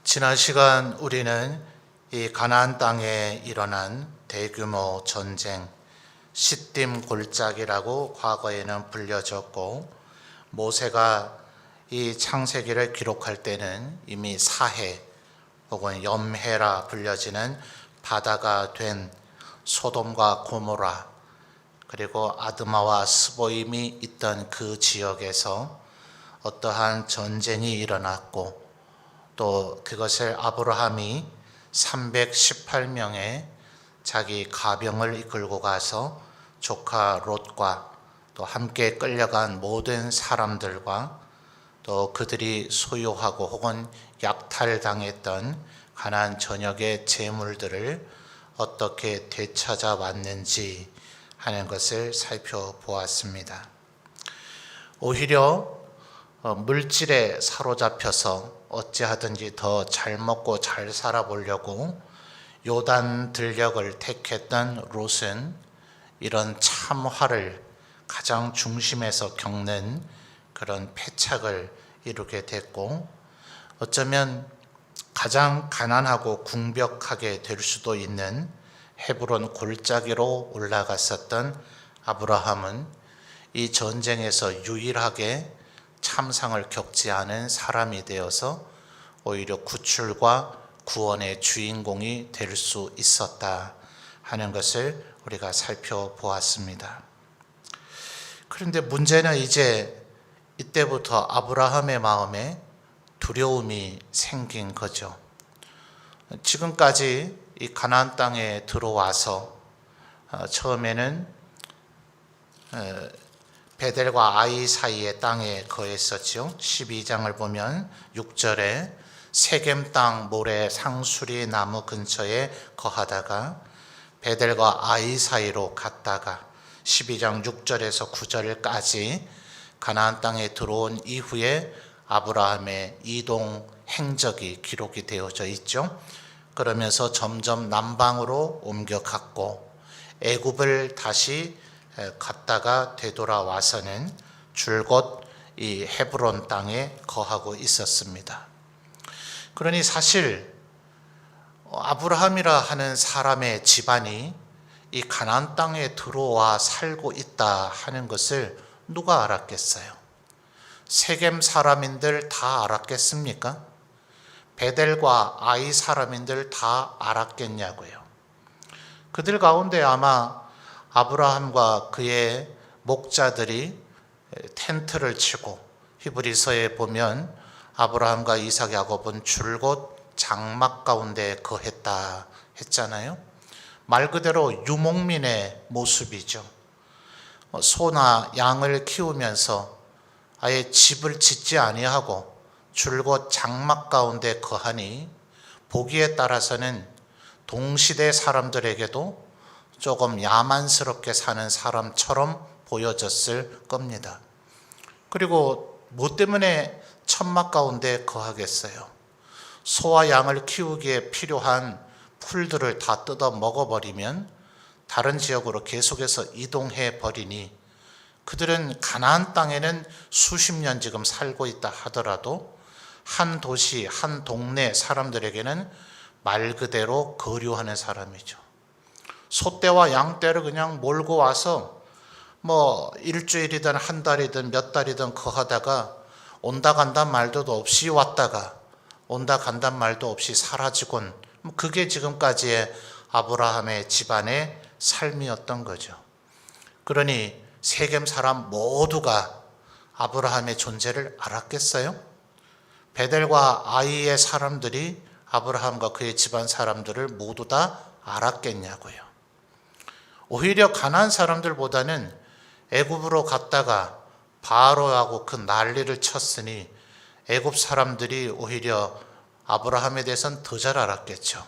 지난 시간 우리는 이 가나안 땅에 일어난 대규모 전쟁, 시딤 골짜기라고 과거에는 불려졌고, 모세가 이 창세기를 기록할 때는 이미 사해 혹은 염해라 불려지는 바다가 된 소돔과 고모라, 그리고 아드마와 스보임이 있던 그 지역에서 어떠한 전쟁이 일어났고, 또 그것을 아브라함이 318명의 자기 가병을 이끌고 가서 조카 롯과 또 함께 끌려간 모든 사람들과 또 그들이 소유하고 혹은 약탈당했던 가나안 전역의 재물들을 어떻게 되찾아 왔는지 하는 것을 살펴보았습니다. 오히려 물질에 사로잡혀서 어찌하든지 더 잘 먹고 잘 살아보려고 요단 들녘을 택했던 롯은 이런 참화를 가장 중심에서 겪는 그런 패착을 이루게 됐고, 어쩌면 가장 가난하고 궁벽하게 될 수도 있는 헤브론 골짜기로 올라갔었던 아브라함은 이 전쟁에서 유일하게 참상을 겪지 않은 사람이 되어서 오히려 구출과 구원의 주인공이 될 수 있었다 하는 것을 우리가 살펴보았습니다. 그런데 문제는 이제 이때부터 아브라함의 마음에 두려움이 생긴 거죠. 지금까지 이 가나안 땅에 들어와서 처음에는 베델과 아이 사이의 땅에 거했었죠. 12장을 보면 6절에 세겜 땅 모래 상수리 나무 근처에 거하다가 베델과 아이 사이로 갔다가 12장 6절에서 9절까지 가나안 땅에 들어온 이후에 아브라함의 이동 행적이 기록이 되어져 있죠. 그러면서 점점 남방으로 옮겨갔고 애굽을 다시 갔다가 되돌아와서는 줄곧 이 헤브론 땅에 거하고 있었습니다. 그러니 사실 아브라함이라 하는 사람의 집안이 이 가나안 땅에 들어와 살고 있다 하는 것을 누가 알았겠어요? 세겜 사람인들 다 알았겠습니까? 베델과 아이 사람인들 다 알았겠냐고요. 그들 가운데 아마 아브라함과 그의 목자들이 텐트를 치고, 히브리서에 보면 아브라함과 이삭 야곱은 줄곧 장막 가운데 거했다 했잖아요. 말 그대로 유목민의 모습이죠. 소나 양을 키우면서 아예 집을 짓지 아니하고 줄곧 장막 가운데 거하니 보기에 따라서는 동시대 사람들에게도 조금 야만스럽게 사는 사람처럼 보여졌을 겁니다. 그리고 뭐 때문에 천막 가운데 거하겠어요? 소와 양을 키우기에 필요한 풀들을 다 뜯어 먹어버리면 다른 지역으로 계속해서 이동해 버리니 그들은 가나안 땅에는 수십 년 지금 살고 있다 하더라도 한 도시, 한 동네 사람들에게는 말 그대로 거류하는 사람이죠. 소떼와 양떼를 그냥 몰고 와서 뭐 일주일이든 한 달이든 몇 달이든 거하다가 온다 간단 말도 없이 왔다가 온다 간단 말도 없이 사라지곤, 그게 지금까지의 아브라함의 집안의 삶이었던 거죠. 그러니 세겜 사람 모두가 아브라함의 존재를 알았겠어요? 베델과 아이의 사람들이 아브라함과 그의 집안 사람들을 모두 다 알았겠냐고요. 오히려 가나안 사람들보다는 애굽으로 갔다가 바로하고 그 난리를 쳤으니 애굽 사람들이 오히려 아브라함에 대해서는 더 잘 알았겠죠.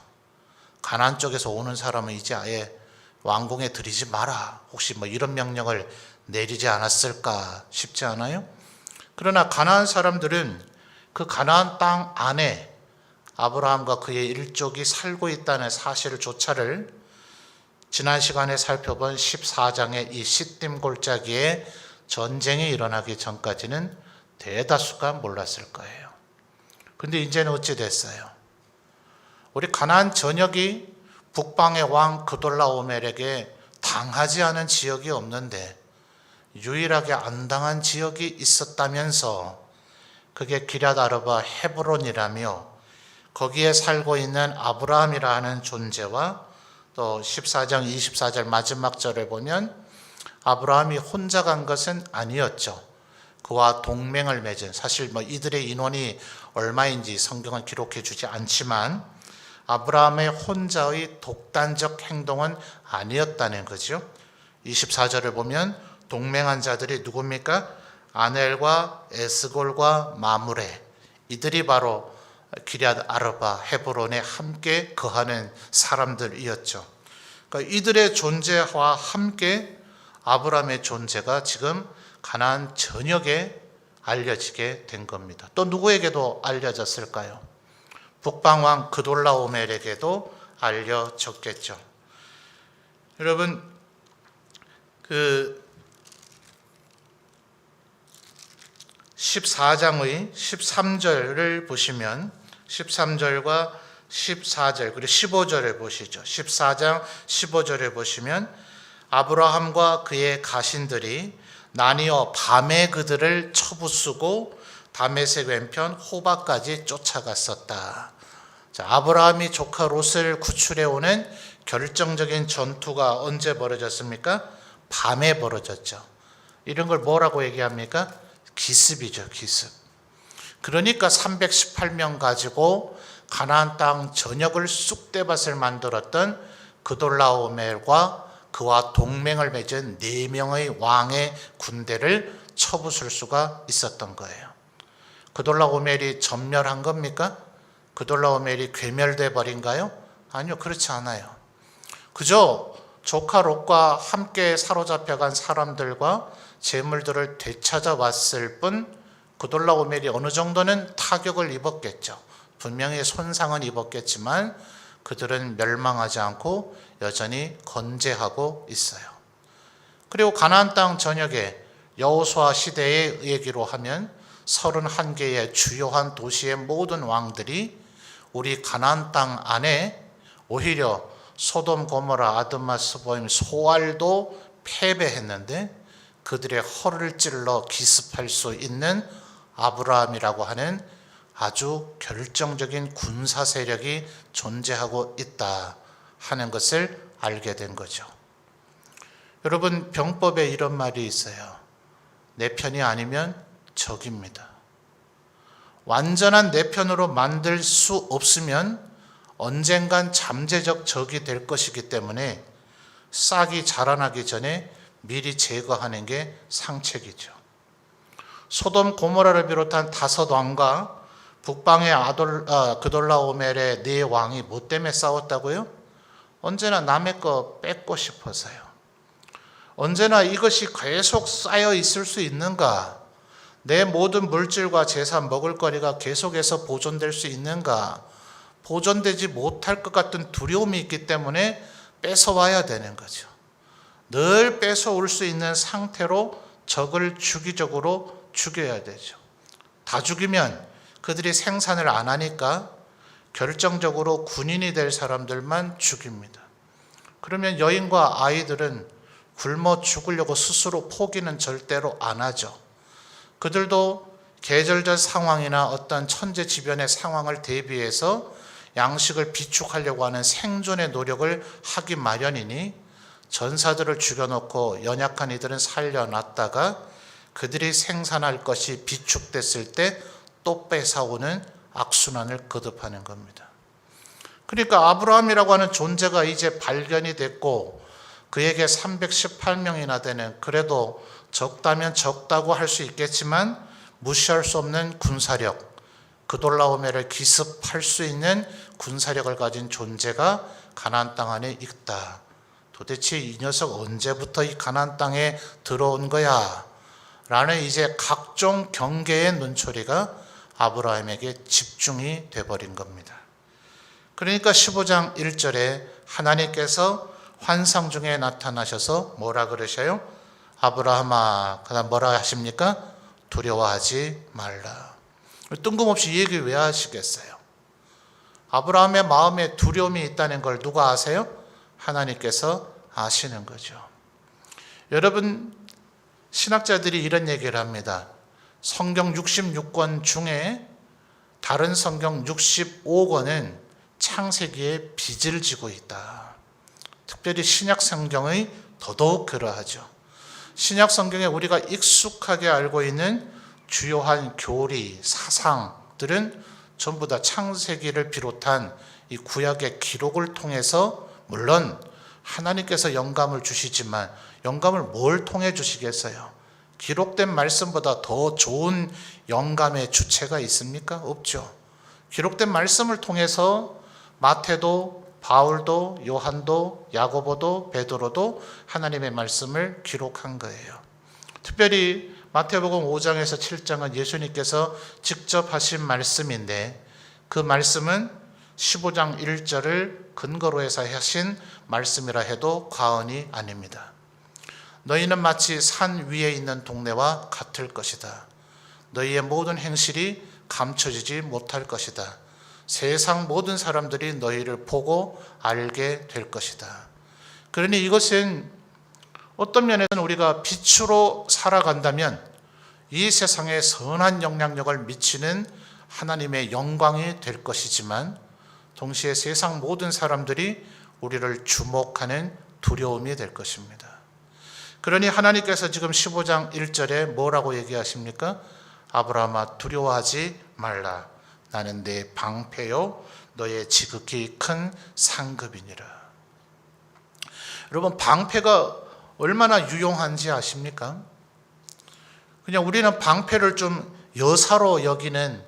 가나안 쪽에서 오는 사람은 이제 아예 왕궁에 들이지 마라, 혹시 뭐 이런 명령을 내리지 않았을까 싶지 않아요? 그러나 가나안 사람들은 그 가나안 땅 안에 아브라함과 그의 일족이 살고 있다는 사실조차를 지난 시간에 살펴본 14장의 이 시딤 골짜기에 전쟁이 일어나기 전까지는 대다수가 몰랐을 거예요. 근데 이제는 어찌 됐어요? 우리 가나안 전역이 북방의 왕 그돌라오멜에게 당하지 않은 지역이 없는데 유일하게 안 당한 지역이 있었다면서 그게 기럇 아르바 헤브론이라며 거기에 살고 있는 아브라함이라 하는 존재와 또 14장 24절 마지막 절에 보면 아브라함이 혼자 간 것은 아니었죠. 그와 동맹을 맺은, 사실 이들의 인원이 얼마인지 성경은 기록해 주지 않지만 아브라함의 혼자의 독단적 행동은 아니었다는 거죠. 24절을 보면 동맹한 자들이 누굽니까? 아넬과 에스골과 마므레, 이들이 바로 기럇 아르바 헤브론에 함께 거하는 사람들이었죠. 그러니까 이들의 존재와 함께 아브라함의 존재가 지금 가나안 전역에 알려지게 된 겁니다. 또 누구에게도 알려졌을까요? 북방왕 그돌라오멜에게도 알려졌겠죠. 여러분, 그 14장의 13절을 보시면 13절과 14절 그리고 15절을 보시죠. 14장 15절에 보시면 아브라함과 그의 가신들이 나뉘어 밤에 그들을 쳐부수고 다메섹 왼편 호바까지 쫓아갔었다. 자, 아브라함이 조카 롯을 구출해 오는 결정적인 전투가 언제 벌어졌습니까? 밤에 벌어졌죠. 이런 걸 뭐라고 얘기합니까? 기습이죠, 기습. 그러니까 318명 가지고 가나안 땅 전역을 쑥대밭을 만들었던 그돌라오멜과 그와 동맹을 맺은 4명의 왕의 군대를 쳐부술 수가 있었던 거예요. 그돌라오멜이 전멸한 겁니까? 그돌라오멜이 괴멸돼 버린가요? 아니요, 그렇지 않아요. 그저 조카 롯과 함께 사로잡혀간 사람들과 재물들을 되찾아왔을 뿐 그돌라오멜이 어느 정도는 타격을 입었겠죠. 분명히 손상은 입었겠지만 그들은 멸망하지 않고 여전히 건재하고 있어요. 그리고 가나안 땅 전역에 여호수아 시대의 얘기로 하면 31개의 주요한 도시의 모든 왕들이 우리 가나안 땅 안에 오히려 소돔, 고모라, 아드마, 스보임, 소알도 패배했는데 그들의 허를 찔러 기습할 수 있는 아브라함이라고 하는 아주 결정적인 군사 세력이 존재하고 있다 하는 것을 알게 된 거죠. 여러분, 병법에 이런 말이 있어요. 내 편이 아니면 적입니다. 완전한 내 편으로 만들 수 없으면 언젠간 잠재적 적이 될 것이기 때문에 싹이 자라나기 전에 미리 제거하는 게 상책이죠. 소돔 고모라를 비롯한 5왕과 북방의 그돌라오멜의 4왕이 뭐 때문에 싸웠다고요? 언제나 남의 거 뺏고 싶어서요. 언제나 이것이 계속 쌓여 있을 수 있는가? 내 모든 물질과 재산, 먹을거리가 계속해서 보존될 수 있는가? 보존되지 못할 것 같은 두려움이 있기 때문에 뺏어와야 되는 거죠. 늘 뺏어올 수 있는 상태로 적을 주기적으로 죽여야 되죠. 다 죽이면 그들이 생산을 안 하니까 결정적으로 군인이 될 사람들만 죽입니다. 그러면 여인과 아이들은 굶어 죽으려고 스스로 포기는 절대로 안 하죠. 그들도 계절적 상황이나 어떤 천재지변의 상황을 대비해서 양식을 비축하려고 하는 생존의 노력을 하기 마련이니 전사들을 죽여놓고 연약한 이들은 살려놨다가 그들이 생산할 것이 비축됐을 때 또 뺏어오는 악순환을 거듭하는 겁니다. 그러니까 아브라함이라고 하는 존재가 이제 발견이 됐고 그에게 318명이나 되는, 그래도 적다면 적다고 할 수 있겠지만 무시할 수 없는 군사력, 그돌라오멜을 기습할 수 있는 군사력을 가진 존재가 가나안 땅 안에 있다. 도대체 이 녀석 언제부터 이 가나안 땅에 들어온 거야? 라는 이제 각종 경계의 눈초리가 아브라함에게 집중이 돼버린 겁니다. 그러니까 15장 1절에 하나님께서 환상 중에 나타나셔서 뭐라 그러셔요? 아브라함아, 그다음 뭐라 하십니까? 두려워하지 말라. 뜬금없이 이 얘기 왜 하시겠어요? 아브라함의 마음에 두려움이 있다는 걸 누가 아세요? 하나님께서 아시는 거죠. 여러분, 신학자들이 이런 얘기를 합니다. 성경 66권 중에 다른 성경 65권은 창세기의 빚을 지고 있다. 특별히 신약 성경의 더더욱 그러하죠. 신약 성경에 우리가 익숙하게 알고 있는 주요한 교리, 사상들은 전부 다 창세기를 비롯한 이 구약의 기록을 통해서, 물론 하나님께서 영감을 주시지만 영감을 뭘 통해 주시겠어요? 기록된 말씀보다 더 좋은 영감의 주체가 있습니까? 없죠. 기록된 말씀을 통해서 마태도, 바울도, 요한도, 야고보도, 베드로도 하나님의 말씀을 기록한 거예요. 특별히 마태복음 5장에서 7장은 예수님께서 직접 하신 말씀인데, 그 말씀은 15장 1절을 근거로 해서 하신 말씀이라 해도 과언이 아닙니다. 너희는 마치 산 위에 있는 동네와 같을 것이다. 너희의 모든 행실이 감춰지지 못할 것이다. 세상 모든 사람들이 너희를 보고 알게 될 것이다. 그러니 이것은 어떤 면에서는 우리가 빛으로 살아간다면 이 세상에 선한 영향력을 미치는 하나님의 영광이 될 것이지만, 동시에 세상 모든 사람들이 우리를 주목하는 두려움이 될 것입니다. 그러니 하나님께서 지금 15장 1절에 뭐라고 얘기하십니까? 아브라함아, 두려워하지 말라. 나는 네 방패요 너의 지극히 큰 상급이니라. 여러분, 방패가 얼마나 유용한지 아십니까? 그냥 우리는 방패를 좀 여사로 여기는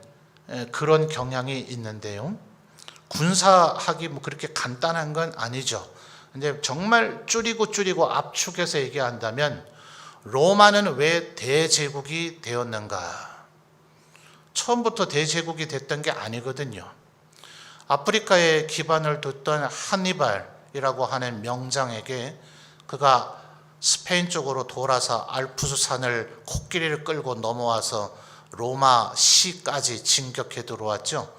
그런 경향이 있는데요. 군사학이 뭐 그렇게 간단한 건 아니죠. 근데 정말 줄이고 압축해서 얘기한다면, 로마는 왜 대제국이 되었는가? 처음부터 대제국이 됐던 게 아니거든요. 아프리카에 기반을 뒀던 하니발이라고 하는 명장에게, 그가 스페인 쪽으로 돌아서 알프스 산을 코끼리를 끌고 넘어와서 로마 시까지 진격해 들어왔죠.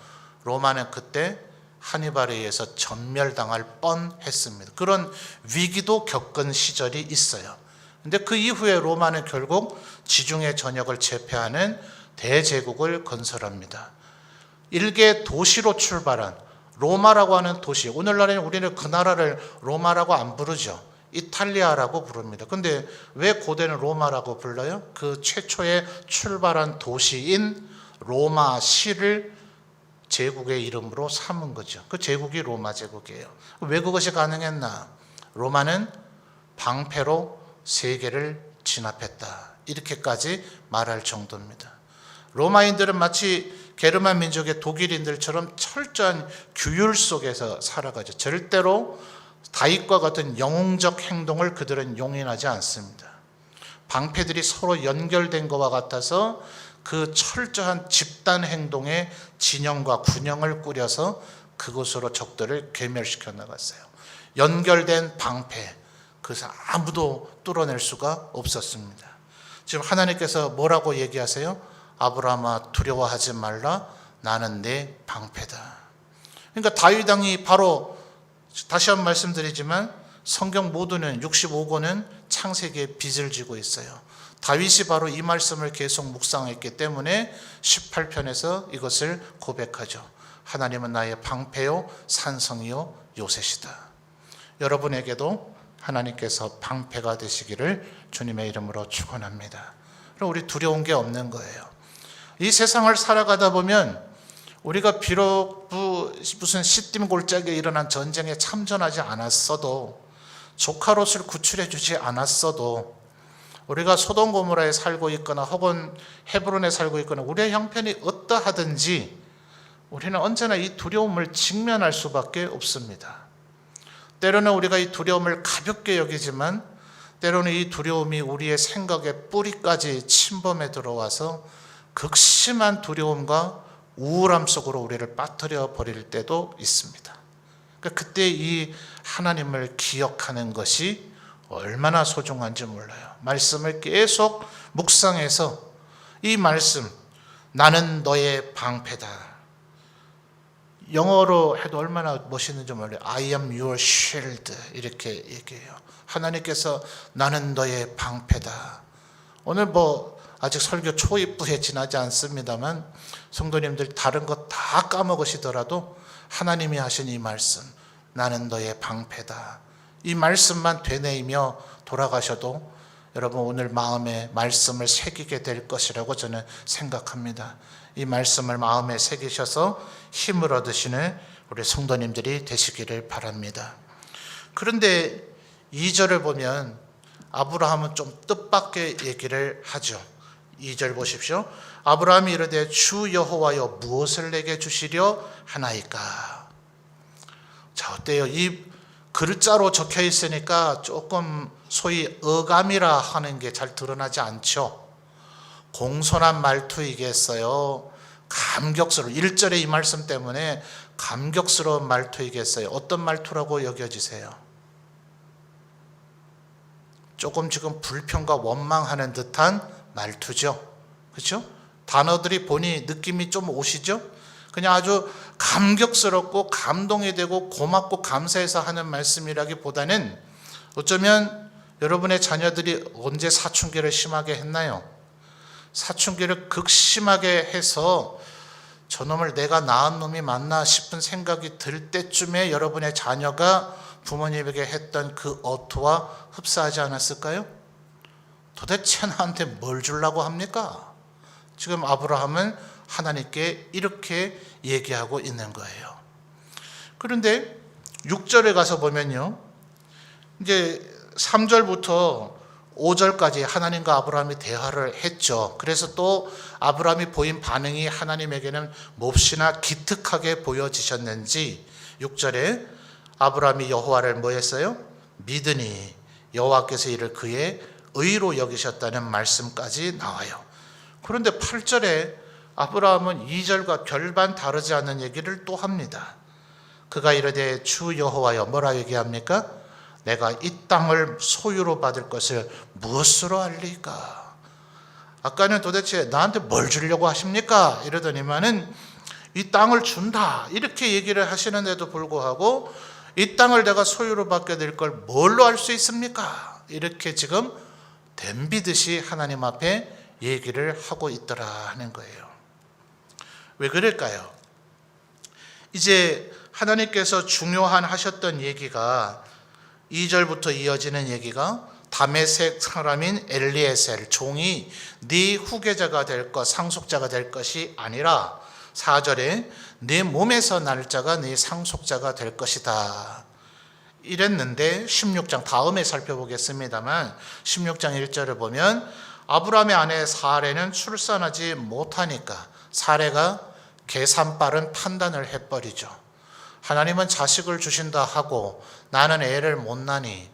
로마는 그때 하니발에 의해서 전멸당할 뻔했습니다. 그런 위기도 겪은 시절이 있어요. 근데 그 이후에 로마는 결국 지중해 전역을 제패하는 대제국을 건설합니다. 일개 도시로 출발한 로마라고 하는 도시, 오늘날에는 우리는 그 나라를 로마라고 안 부르죠. 이탈리아라고 부릅니다. 근데 왜 고대는 로마라고 불러요? 그 최초의 출발한 도시인 로마시를 제국의 이름으로 삼은 거죠. 그 제국이 로마 제국이에요. 왜 그것이 가능했나? 로마는 방패로 세계를 진압했다. 이렇게까지 말할 정도입니다. 로마인들은 마치 게르만 민족의 독일인들처럼 철저한 규율 속에서 살아가죠. 절대로 다윗과 같은 영웅적 행동을 그들은 용인하지 않습니다. 방패들이 서로 연결된 것과 같아서 그 철저한 집단 행동의 진영과 군영을 꾸려서 그곳으로 적들을 괴멸시켜 나갔어요. 연결된 방패, 그래서 아무도 뚫어낼 수가 없었습니다. 지금 하나님께서 뭐라고 얘기하세요? 아브라함아, 두려워하지 말라. 나는 내 방패다. 그러니까 다윗 왕이 바로, 다시 한번 말씀드리지만 성경 모두는 65권은 창세기의 빚을 지고 있어요. 다윗이 바로 이 말씀을 계속 묵상했기 때문에 18편에서 이것을 고백하죠. 하나님은 나의 방패요 산성이요 요새시다. 여러분에게도 하나님께서 방패가 되시기를 주님의 이름으로 축원합니다. 그럼 우리 두려운 게 없는 거예요. 이 세상을 살아가다 보면 우리가 비록 무슨 시딤골짜기에 일어난 전쟁에 참전하지 않았어도, 조카롯을 구출해 주지 않았어도, 우리가 소돔 고모라에 살고 있거나 혹은 헤브론에 살고 있거나 우리의 형편이 어떠하든지 우리는 언제나 이 두려움을 직면할 수밖에 없습니다. 때로는 우리가 이 두려움을 가볍게 여기지만, 때로는 이 두려움이 우리의 생각의 뿌리까지 침범해 들어와서 극심한 두려움과 우울함 속으로 우리를 빠뜨려 버릴 때도 있습니다. 그때 이 하나님을 기억하는 것이 얼마나 소중한지 몰라요. 말씀을 계속 묵상해서 이 말씀, 나는 너의 방패다. 영어로 해도 얼마나 멋있는지 몰라요. I am your shield 이렇게 얘기해요. 하나님께서 나는 너의 방패다. 오늘 아직 설교 초입부에 지나지 않습니다만 성도님들 다른 것 다 까먹으시더라도 하나님이 하신 이 말씀, 나는 너의 방패다. 이 말씀만 되뇌이며 돌아가셔도 여러분 오늘 마음에 말씀을 새기게 될 것이라고 저는 생각합니다. 이 말씀을 마음에 새기셔서 힘을 얻으시는 우리 성도님들이 되시기를 바랍니다. 그런데 2절을 보면 아브라함은 좀 뜻밖의 얘기를 하죠. 2절 보십시오. 아브라함이 이르되 주 여호와여 무엇을 내게 주시려 하나이까. 자, 어때요? 이 글자로 적혀 있으니까 조금 소위 어감이라 하는 게 잘 드러나지 않죠. 공손한 말투이겠어요. 감격스러운 1절의 이 말씀 때문에 감격스러운 말투이겠어요. 어떤 말투라고 여겨지세요? 조금 지금 불평과 원망하는 듯한 말투죠. 그렇죠? 단어들이 보니 느낌이 좀 오시죠? 그냥 아주 감격스럽고 감동이 되고 고맙고 감사해서 하는 말씀이라기보다는 어쩌면 여러분의 자녀들이 언제 사춘기를 심하게 했나요? 사춘기를 극심하게 해서 저놈을 내가 낳은 놈이 맞나 싶은 생각이 들 때쯤에 여러분의 자녀가 부모님에게 했던 그 어투와 흡사하지 않았을까요? 도대체 나한테 뭘 주려고 합니까? 지금 아브라함은 하나님께 이렇게 얘기하고 있는 거예요. 그런데 6절에 가서 보면요, 이제 3절부터 5절까지 하나님과 아브라함이 대화를 했죠. 그래서 또 아브라함이 보인 반응이 하나님에게는 몹시나 기특하게 보여지셨는지 6절에 아브라함이 여호와를 뭐 했어요? 믿으니 여호와께서 이를 그의 의로 여기셨다는 말씀까지 나와요. 그런데 8절에 아브라함은 2절과 별반 다르지 않은 얘기를 또 합니다. 그가 이르되 주 여호와여 뭐라 얘기합니까? 내가 이 땅을 소유로 받을 것을 무엇으로 알리까? 아까는 도대체 나한테 뭘 주려고 하십니까? 이러더니만은 이 땅을 준다 이렇게 얘기를 하시는데도 불구하고 이 땅을 내가 소유로 받게 될 걸 뭘로 알 수 있습니까? 이렇게 지금 덤비듯이 하나님 앞에 얘기를 하고 있더라 하는 거예요. 왜 그럴까요? 이제 하나님께서 중요한 하셨던 얘기가 2절부터 이어지는 얘기가 다메섹 사람인 엘리에셀 종이 네 후계자가 될 것, 상속자가 될 것이 아니라 4절에 네 몸에서 날 자가 네 상속자가 될 것이다 이랬는데 16장 다음에 살펴보겠습니다만 16장 1절을 보면 아브라함의 아내 사레는 출산하지 못하니까 사레가 계산 빠른 판단을 해버리죠. 하나님은 자식을 주신다 하고 나는 애를 못 낳으니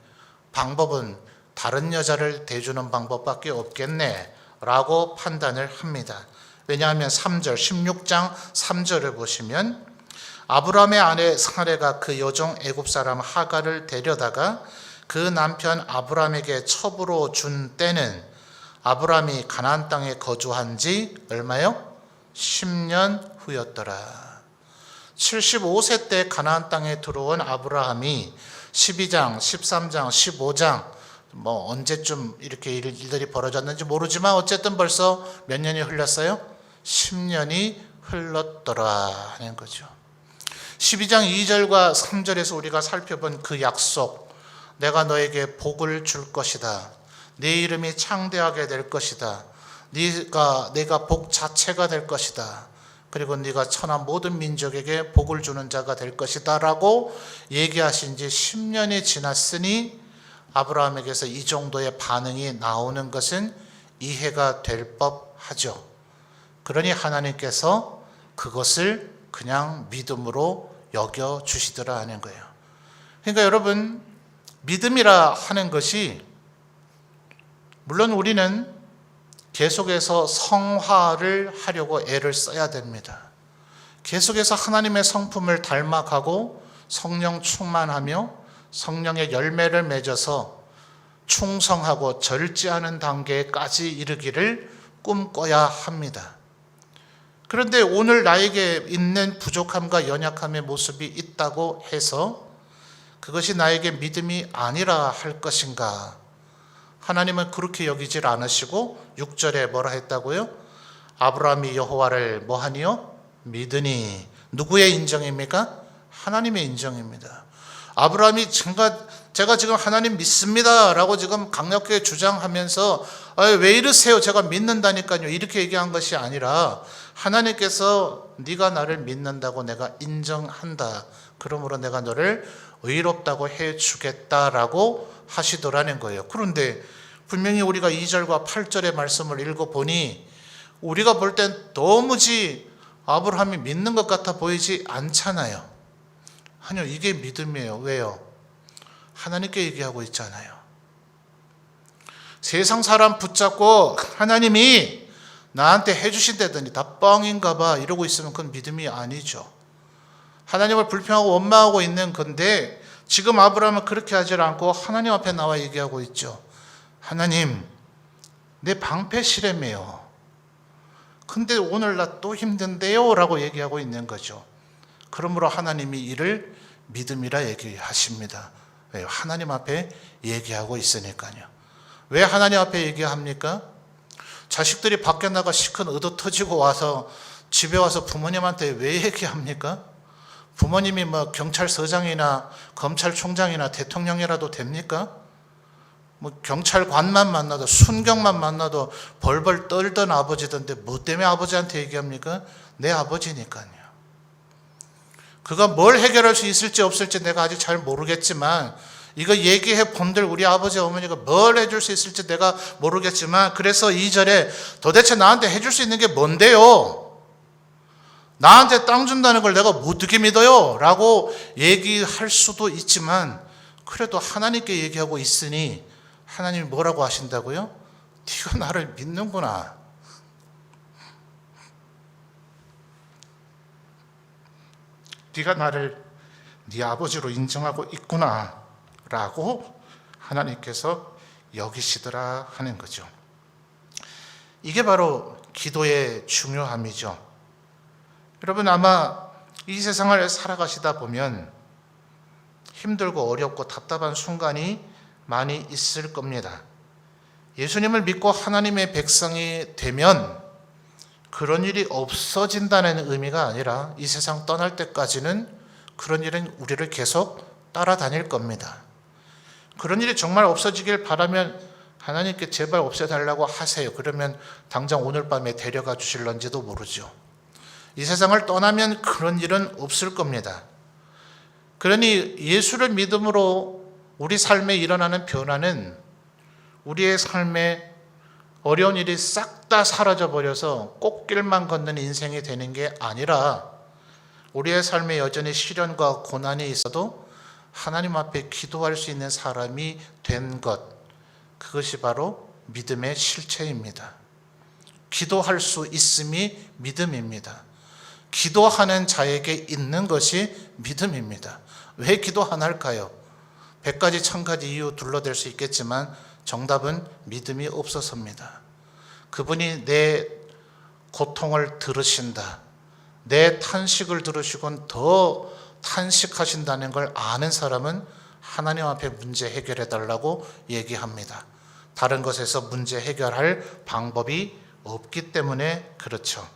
방법은 다른 여자를 대주는 방법밖에 없겠네 라고 판단을 합니다. 왜냐하면 3절 16장 3절을 보시면 아브라함의 아내 사레가 그 여종 애굽 사람 하갈을 데려다가 그 남편 아브라함에게 첩으로 준 때는 아브라함이 가나안 땅에 거주한 지 얼마요? 10년 후였더라. 75세 때 가나안 땅에 들어온 아브라함이 12장, 13장, 15장 언제쯤 이렇게 일들이 벌어졌는지 모르지만 어쨌든 벌써 몇 년이 흘렀어요? 10년이 흘렀더라 하는 거죠. 12장 2절과 3절에서 우리가 살펴본 그 약속, 내가 너에게 복을 줄 것이다. 네 이름이 창대하게 될 것이다. 내가 복 자체가 될 것이다. 그리고 네가 천하 모든 민족에게 복을 주는 자가 될 것이다 라고 얘기하신 지 10년이 지났으니 아브라함에게서 이 정도의 반응이 나오는 것은 이해가 될 법하죠. 그러니 하나님께서 그것을 그냥 믿음으로 여겨주시더라 하는 거예요. 그러니까 여러분, 믿음이라 하는 것이 물론 우리는 계속해서 성화를 하려고 애를 써야 됩니다. 계속해서 하나님의 성품을 닮아가고 성령 충만하며 성령의 열매를 맺어서 충성하고 절제하는 단계까지 이르기를 꿈꿔야 합니다. 그런데 오늘 나에게 있는 부족함과 연약함의 모습이 있다고 해서 그것이 나에게 믿음이 아니라 할 것인가? 하나님은 그렇게 여기질 않으시고 6절에 뭐라 했다고요? 아브라함이 여호와를 뭐하니요? 믿으니. 누구의 인정입니까? 하나님의 인정입니다. 아브라함이 제가 지금 하나님 믿습니다 라고 지금 강력하게 주장하면서 왜 이러세요? 제가 믿는다니까요. 이렇게 얘기한 것이 아니라 하나님께서 네가 나를 믿는다고 내가 인정한다. 그러므로 내가 너를 의롭다고 해주겠다라고 하시더라는 거예요. 그런데 분명히 우리가 2절과 8절의 말씀을 읽어보니 우리가 볼 땐 도무지 아브라함이 믿는 것 같아 보이지 않잖아요. 아니요, 이게 믿음이에요. 왜요? 하나님께 얘기하고 있잖아요. 세상 사람 붙잡고 하나님이 나한테 해주신다더니 다 뻥인가 봐 이러고 있으면 그건 믿음이 아니죠. 하나님을 불평하고 원망하고 있는 건데 지금 아브라함은 그렇게 하지 않고 하나님 앞에 나와 얘기하고 있죠. 하나님, 내 방패 실험이에요. 근데 오늘 나 또 힘든데요 라고 얘기하고 있는 거죠. 그러므로 하나님이 이를 믿음이라 얘기하십니다. 왜요? 하나님 앞에 얘기하고 있으니까요. 왜 하나님 앞에 얘기합니까? 자식들이 밖에 나가 시큰 얻어 터지고 와서 집에 와서 부모님한테 왜 얘기합니까? 부모님이 뭐 경찰서장이나 검찰총장이나 대통령이라도 됩니까? 뭐 경찰관만 만나도 순경만 만나도 벌벌 떨던 아버지던데 뭐 때문에 아버지한테 얘기합니까? 내 아버지니까요. 그가 뭘 해결할 수 있을지 없을지 내가 아직 잘 모르겠지만 이거 얘기해 본들 우리 아버지 어머니가 뭘 해줄 수 있을지 내가 모르겠지만 그래서 2절에 도대체 나한테 해줄 수 있는 게 뭔데요? 나한테 땅 준다는 걸 내가 어떻게 믿어요? 라고 얘기할 수도 있지만 그래도 하나님께 얘기하고 있으니 하나님이 뭐라고 하신다고요? 네가 나를 믿는구나. 네가 나를 네 아버지로 인정하고 있구나 라고 하나님께서 여기시더라 하는 거죠. 이게 바로 기도의 중요함이죠. 여러분 아마 이 세상을 살아가시다 보면 힘들고 어렵고 답답한 순간이 많이 있을 겁니다. 예수님을 믿고 하나님의 백성이 되면 그런 일이 없어진다는 의미가 아니라 이 세상 떠날 때까지는 그런 일은 우리를 계속 따라다닐 겁니다. 그런 일이 정말 없어지길 바라면 하나님께 제발 없애달라고 하세요. 그러면 당장 오늘 밤에 데려가 주실런지도 모르죠. 이 세상을 떠나면 그런 일은 없을 겁니다. 그러니 예수를 믿음으로 우리 삶에 일어나는 변화는 우리의 삶에 어려운 일이 싹 다 사라져버려서 꽃길만 걷는 인생이 되는 게 아니라 우리의 삶에 여전히 시련과 고난이 있어도 하나님 앞에 기도할 수 있는 사람이 된 것, 그것이 바로 믿음의 실체입니다. 기도할 수 있음이 믿음입니다. 기도하는 자에게 있는 것이 믿음입니다. 왜 기도 안 할까요? 100가지 1000가지 이유 둘러댈 수 있겠지만 정답은 믿음이 없어서입니다. 그분이 내 고통을 들으신다. 내 탄식을 들으시곤 더 탄식하신다는 걸 아는 사람은 하나님 앞에 문제 해결해 달라고 얘기합니다. 다른 것에서 문제 해결할 방법이 없기 때문에 그렇죠.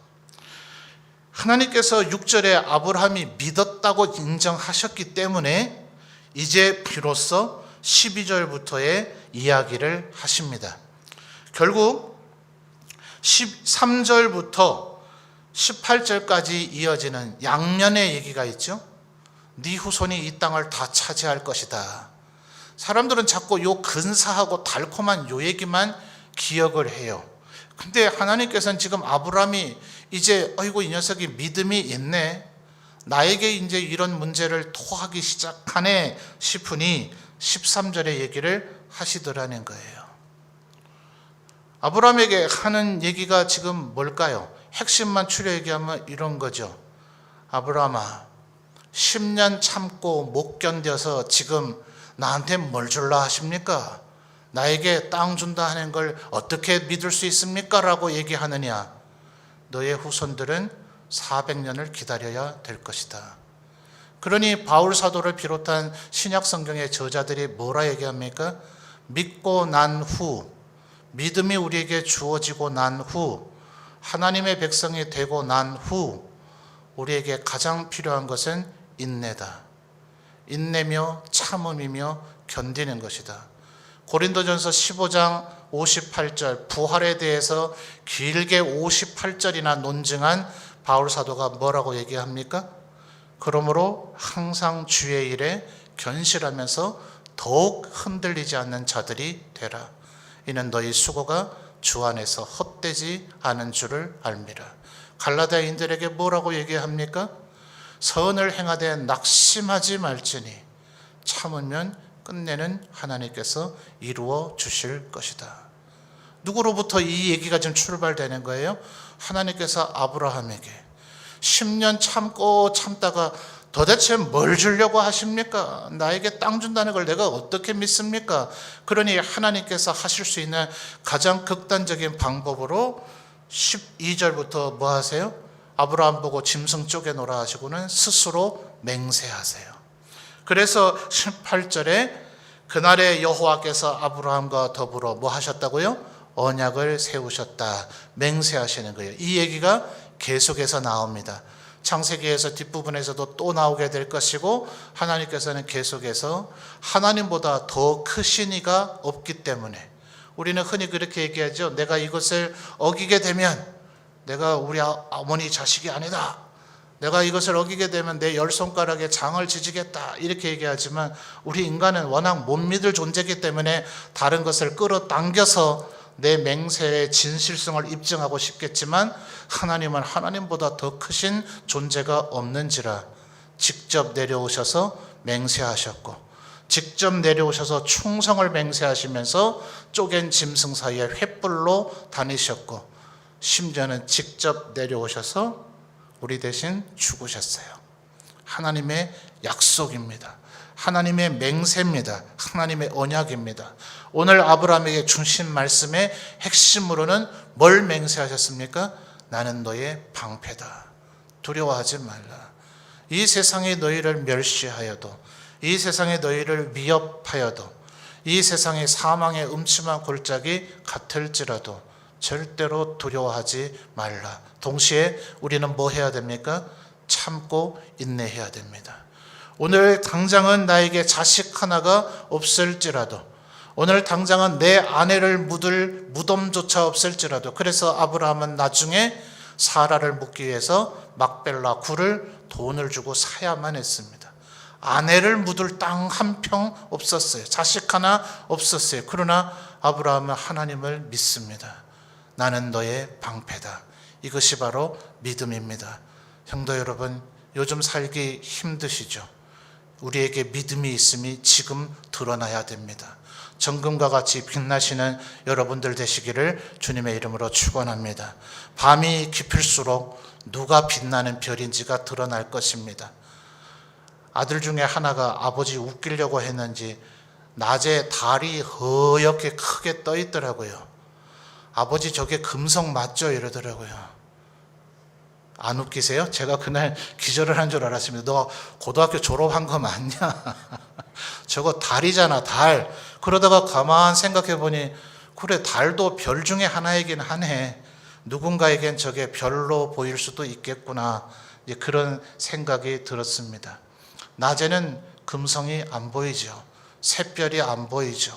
하나님께서 6절에 아브라함이 믿었다고 인정하셨기 때문에 이제 비로소 12절부터의 이야기를 하십니다. 결국 13절부터 18절까지 이어지는 양면의 얘기가 있죠. 네 후손이 이 땅을 다 차지할 것이다. 사람들은 자꾸 요 근사하고 달콤한 요 얘기만 기억을 해요. 근데 하나님께서는 지금 아브라함이 이제 어이구 이 녀석이 믿음이 있네. 나에게 이제 이런 문제를 토하기 시작하네 싶으니 13절의 얘기를 하시더라는 거예요. 아브라함에게 하는 얘기가 지금 뭘까요? 핵심만 추려 얘기하면 이런 거죠. 아브라함아, 10년 참고 못 견뎌서 지금 나한테 뭘 줄라 하십니까? 나에게 땅 준다 하는 걸 어떻게 믿을 수 있습니까? 라고 얘기하느냐. 너의 후손들은 400년을 기다려야 될 것이다. 그러니 바울 사도를 비롯한 신약 성경의 저자들이 뭐라 얘기합니까? 믿고 난 후, 믿음이 우리에게 주어지고 난 후, 하나님의 백성이 되고 난 후 우리에게 가장 필요한 것은 인내다. 인내며 참음이며 견디는 것이다. 고린도전서 15장 58절 부활에 대해서 길게 58절이나 논증한 바울 사도가 뭐라고 얘기합니까? 그러므로 항상 주의 일에 견실하면서 더욱 흔들리지 않는 자들이 되라. 이는 너희 수고가 주 안에서 헛되지 않은 줄을 알미라. 갈라디아인들에게 뭐라고 얘기합니까? 선을 행하되 낙심하지 말지니 참으면 끝내는 하나님께서 이루어 주실 것이다. 누구로부터 이 얘기가 지금 출발되는 거예요? 하나님께서 아브라함에게 10년 참고 참다가 도대체 뭘 주려고 하십니까? 나에게 땅 준다는 걸 내가 어떻게 믿습니까? 그러니 하나님께서 하실 수 있는 가장 극단적인 방법으로 12절부터 뭐 하세요? 아브라함 보고 짐승 쪼개놓으라 하시고는 스스로 맹세하세요. 그래서 18절에 그날에 여호와께서 아브라함과 더불어 뭐 하셨다고요? 언약을 세우셨다. 맹세하시는 거예요. 이 얘기가 계속해서 나옵니다. 창세기에서 뒷부분에서도 또 나오게 될 것이고 하나님께서는 계속해서 하나님보다 더 크신 이가 없기 때문에 우리는 흔히 그렇게 얘기하죠. 내가 이것을 어기게 되면 내가 우리 어머니 자식이 아니다. 내가 이것을 어기게 되면 내 열 손가락에 장을 지지겠다. 이렇게 얘기하지만 우리 인간은 워낙 못 믿을 존재이기 때문에 다른 것을 끌어당겨서 내 맹세의 진실성을 입증하고 싶겠지만 하나님은 하나님보다 더 크신 존재가 없는지라 직접 내려오셔서 맹세하셨고 직접 내려오셔서 충성을 맹세하시면서 쪼갠 짐승 사이에 횃불로 다니셨고 심지어는 직접 내려오셔서 우리 대신 죽으셨어요. 하나님의 약속입니다. 하나님의 맹세입니다. 하나님의 언약입니다. 오늘 아브라함에게 주신 말씀의 핵심으로는 뭘 맹세하셨습니까? 나는 너의 방패다. 두려워하지 말라. 이 세상이 너희를 멸시하여도 이 세상이 너희를 위협하여도 이 세상의 사망의 음침한 골짜기 같을지라도 절대로 두려워하지 말라. 동시에 우리는 뭐 해야 됩니까? 참고 인내해야 됩니다. 오늘 당장은 나에게 자식 하나가 없을지라도 오늘 당장은 내 아내를 묻을 무덤조차 없을지라도 그래서 아브라함은 나중에 사라를 묻기 위해서 막벨라 굴을 돈을 주고 사야만 했습니다. 아내를 묻을 땅 한 평 없었어요. 자식 하나 없었어요. 그러나 아브라함은 하나님을 믿습니다. 나는 너의 방패다. 이것이 바로 믿음입니다. 성도 여러분, 요즘 살기 힘드시죠? 우리에게 믿음이 있음이 지금 드러나야 됩니다. 정금과 같이 빛나시는 여러분들 되시기를 주님의 이름으로 축원합니다. 밤이 깊을수록 누가 빛나는 별인지가 드러날 것입니다. 아들 중에 하나가 아버지 웃기려고 했는지 낮에 달이 허옇게 크게 떠 있더라고요. 아버지 저게 금성 맞죠? 이러더라고요. 안 웃기세요? 제가 그날 기절을 한 줄 알았습니다. 너 고등학교 졸업한 거 맞냐? 저거 달이잖아, 달. 그러다가 가만 생각해 보니 그래, 달도 별 중에 하나이긴 하네. 누군가에겐 저게 별로 보일 수도 있겠구나. 이제 그런 생각이 들었습니다. 낮에는 금성이 안 보이죠. 샛별이 안 보이죠.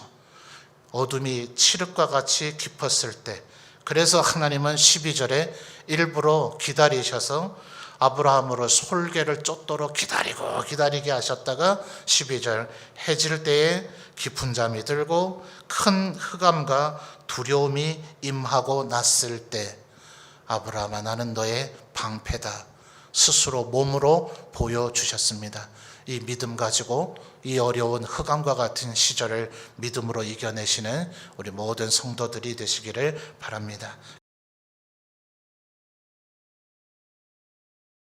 어둠이 칠흑과 같이 깊었을 때 그래서 하나님은 12절에 일부러 기다리셔서 아브라함으로 솔개를 쫓도록 기다리게 하셨다가 12절 해질 때에 깊은 잠이 들고 큰 흑암과 두려움이 임하고 났을 때 아브라함아 나는 너의 방패다 스스로 몸으로 보여주셨습니다. 이 믿음 가지고 이 어려운 흑암과 같은 시절을 믿음으로 이겨내시는 우리 모든 성도들이 되시기를 바랍니다.